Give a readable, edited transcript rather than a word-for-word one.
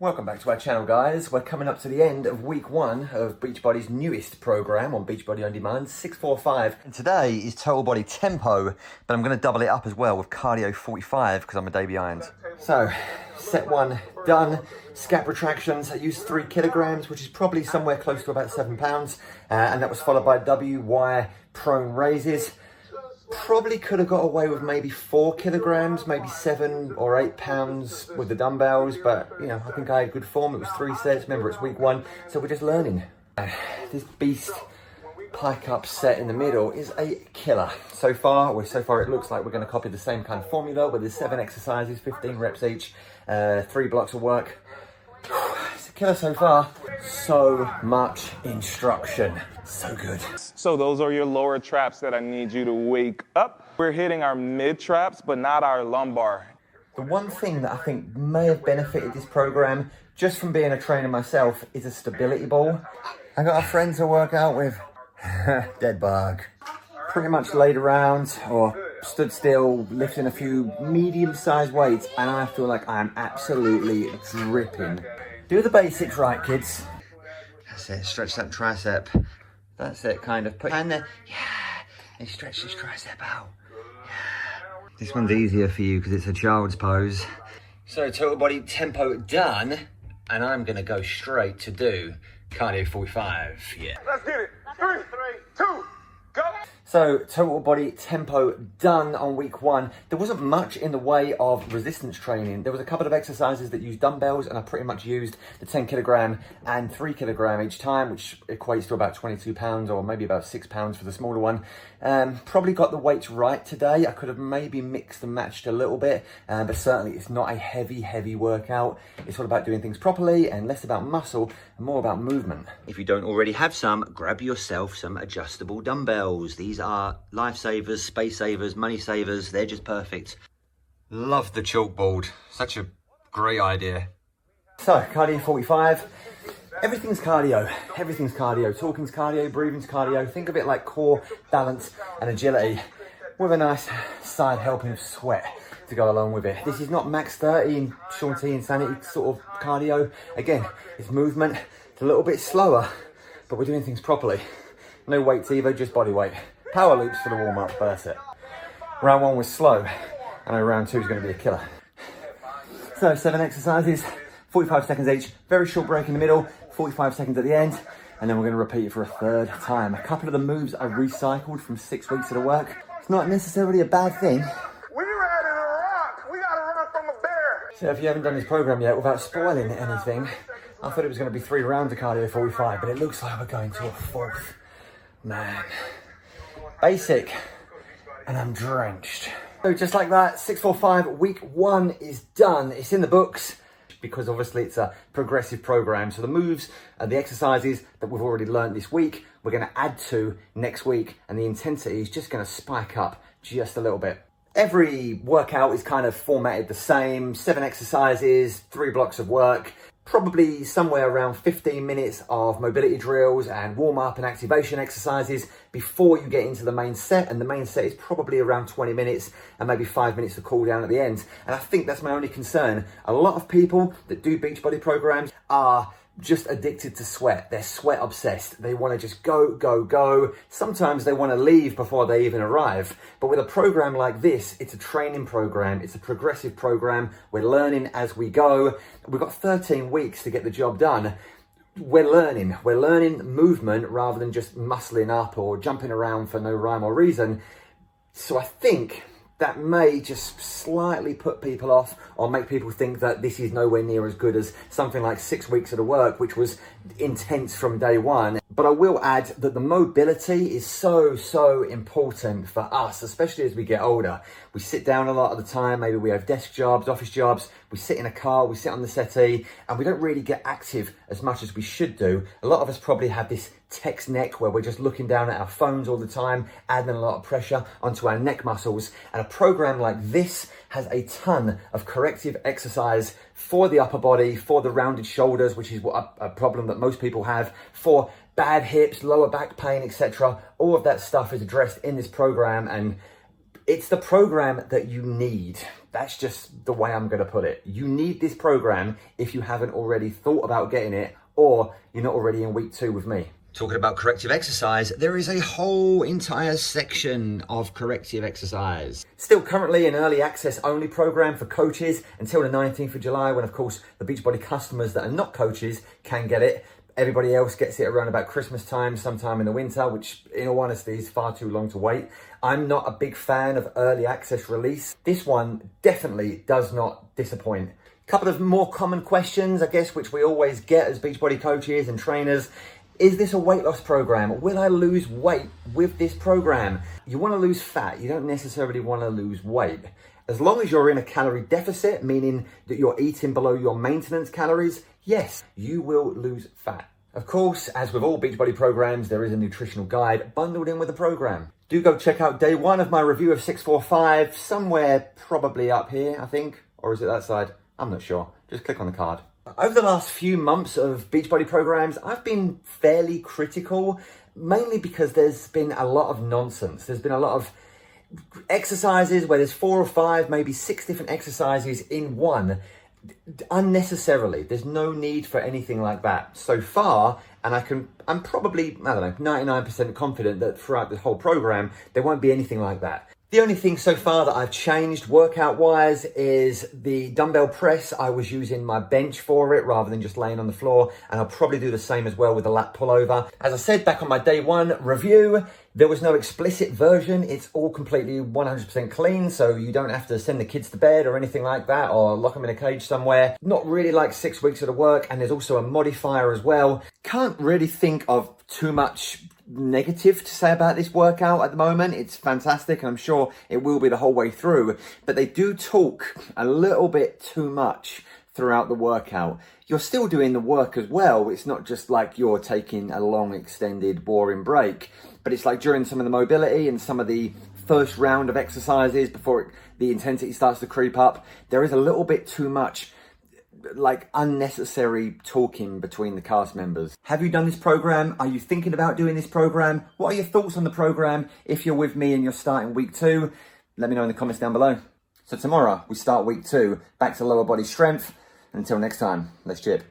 Welcome back to our channel, guys. We're coming up to the end of week 1 of Beachbody's newest program on Beachbody On Demand, 645. And today is total body tempo, but I'm going to double it up as well with cardio 45 because I'm a day behind. So, set 1 done. Scap retractions, I used 3 kilograms, which is probably somewhere close to about 7 pounds. And that was followed by WY prone raises. Probably could have got away with maybe 4 kilograms, maybe 7 or 8 pounds with the dumbbells, but you know, I think I had good form. It was 3 sets. Remember, it's week 1, so we're just learning. This beast pike up set in the middle is a killer. So far it looks like we're going to copy the same kind of formula with the 7 exercises, 15 reps each, 3 blocks of work. It's a killer so far. So much instruction. So good. So those are your lower traps that I need you to wake up. We're hitting our mid traps, but not our lumbar. The one thing that I think may have benefited this program, just from being a trainer myself, is a stability ball. I got a friend to work out with. Dead bug. Pretty much laid around or stood still, lifting a few medium-sized weights, and I feel like I'm absolutely dripping. Do the basics right, kids. That's it, stretch that tricep. That's it, kind of. Put your hand there, yeah, and stretch this tricep out. Yeah. This one's easier for you because it's a child's pose. So total body tempo done, and I'm gonna go straight to do cardio 45, yeah. Let's get it, 3, 2, go. So total body tempo done on week 1. There wasn't much in the way of resistance training. There was a couple of exercises that used dumbbells, and I pretty much used the 10 kilogram and 3 kilogram each time, which equates to about 22 pounds or maybe about 6 pounds for the smaller one. Probably got the weights right today. I could have maybe mixed and matched a little bit, but certainly it's not a heavy workout. It's all about doing things properly and less about muscle and more about movement. If you don't already have some, grab yourself some adjustable dumbbells. These are lifesavers, space savers, money savers. They're just perfect. Love the chalkboard. Such a great idea. So, cardio 45. Everything's cardio. Everything's cardio. Talking's cardio, breathing's cardio. Think of it like core, balance, and agility with a nice side helping of sweat to go along with it. This is not max 30 and Shaun T insanity sort of cardio. Again, it's movement. It's a little bit slower, but we're doing things properly. No weights either, just body weight. Power loops for the warm-up, that's it. Round 1 was slow. I know round 2 is going to be a killer. So 7 exercises, 45 seconds each. Very short break in the middle, 45 seconds at the end. And then we're going to repeat it for a 3rd time. A couple of the moves I recycled from 6 weeks of the work. It's not necessarily a bad thing. We ran in a rock. We got to run from a bear. So if you haven't done this program yet, without spoiling anything, I thought it was going to be 3 rounds of cardio 45, but it looks like we're going to a 4th. Man. Basic, and I'm drenched. So just like that, 645, week 1 is done. It's in the books because obviously it's a progressive program. So the moves and the exercises that we've already learned this week, we're going to add to next week, and the intensity is just going to spike up just a little bit. Every workout is kind of formatted the same, 7 exercises, 3 blocks of work. Probably somewhere around 15 minutes of mobility drills and warm-up and activation exercises before you get into the main set. And the main set is probably around 20 minutes and maybe 5 minutes of cool down at the end. And I think that's my only concern. A lot of people that do Beachbody programs are just addicted to sweat. They're sweat obsessed. They want to just go. Sometimes they want to leave before they even arrive. But with a program like this, it's a training program. It's a progressive program. We're learning as we go. We've got 13 weeks to get the job done. We're learning movement rather than just muscling up or jumping around for no rhyme or reason. So I think that may just slightly put people off or make people think that this is nowhere near as good as something like 6 weeks of the work, which was intense from day 1. But I will add that the mobility is so important for us, especially as we get older. We sit down a lot of the time. Maybe we have desk jobs, office jobs. We sit in a car, we sit on the settee, and we don't really get active as much as we should do. A lot of us probably have this text neck where we're just looking down at our phones all the time, adding a lot of pressure onto our neck muscles. And a program like this has a ton of corrective exercise for the upper body, for the rounded shoulders, which is what a problem that most people have, for bad hips, lower back pain, etc. All of that stuff is addressed in this program, and it's the program that you need That's just the way I'm going to put it. You need this program if you haven't already thought about getting it, or you're not already in week 2 with me. Talking about corrective exercise, there is a whole entire section of corrective exercise. Still currently an early access only program for coaches until the 19th of July, when of course the Beachbody customers that are not coaches can get it. Everybody else gets it around about Christmas time, sometime in the winter, which in all honesty is far too long to wait. I'm not a big fan of early access release. This one definitely does not disappoint. A couple of more common questions, I guess, which we always get as Beachbody coaches and trainers. Is this a weight loss program? Will I lose weight with this program? You want to lose fat. You don't necessarily want to lose weight. As long as you're in a calorie deficit, meaning that you're eating below your maintenance calories, yes, you will lose fat. Of course, as with all Beachbody programs, there is a nutritional guide bundled in with the program. Do go check out day 1 of my review of 645, somewhere probably up here, I think. Or is it that side? I'm not sure. Just click on the card. Over the last few months of Beachbody programs, I've been fairly critical, mainly because there's been a lot of nonsense. There's been a lot of exercises where there's 4 or 5, maybe 6 different exercises in one, unnecessarily. There's no need for anything like that so far, and I'm probably, I don't know, 99% confident that throughout the whole program, there won't be anything like that. The only thing so far that I've changed workout-wise is the dumbbell press. I was using my bench for it rather than just laying on the floor, and I'll probably do the same as well with the lat pullover. As I said back on my day 1 review, there was no explicit version. It's all completely 100% clean, so you don't have to send the kids to bed or anything like that, or lock them in a cage somewhere. Not really like 6 weeks of the work, and there's also a modifier as well. Can't really think of too much negative to say about this workout at the moment. It's fantastic, and I'm sure it will be the whole way through, but they do talk a little bit too much throughout the workout. You're still doing the work as well. It's not just like you're taking a long, extended, boring break, but it's like during some of the mobility and some of the first round of exercises before the intensity starts to creep up, there is a little bit too much like unnecessary talking between the cast members. Have you done this program? Are you thinking about doing this program? What are your thoughts on the program? If you're with me and you're starting week 2, let me know in the comments down below. So tomorrow we start week 2, back to lower body strength. Until next time, let's chip.